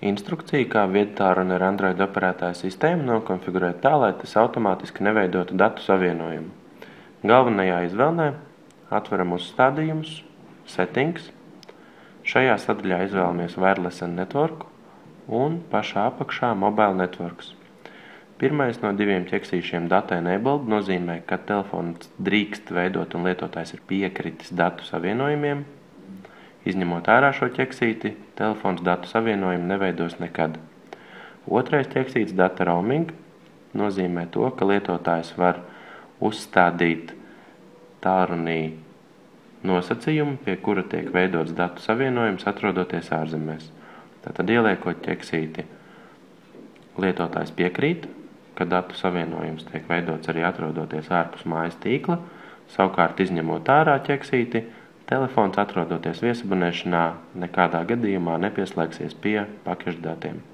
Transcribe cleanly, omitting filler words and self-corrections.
Instrukcija, kā viedtālruni ar Android operētāja sistēmu nokonfigurēt tā, lai tas automātiski neveidotu datu savienojumu. Galvenajā izvēlnē atveram uzstādījumus, Settings. Šajā sadaļā izvēlamies Wireless and Network un pašā apakšā Mobile Networks. Pirmais no diviem ķeksīšiem Data Enabled nozīmē, ka telefons drīkst veidot un lietotājs ir piekritis datu savienojumiem. Izņemot ārā šo ķeksīti, telefons datu savienojumu neveidos nekad. Otrais ķeksīts Data Roaming nozīmē to, ka lietotājs var uzstādīt tālrunī nosacījumu, pie kura tiek veidots datu savienojums, atrodoties ārzemēs. Tātad ieliekot ķeksīti, lietotājs piekrīt, ka datu savienojums tiek veidots arī atrodoties ārpus mājas tīkla, savukārt izņemot ārā ķeksīti, telefons atrodoties viesabunēšanā nekādā gadījumā nepieslēgsies pie pakaļdatiem.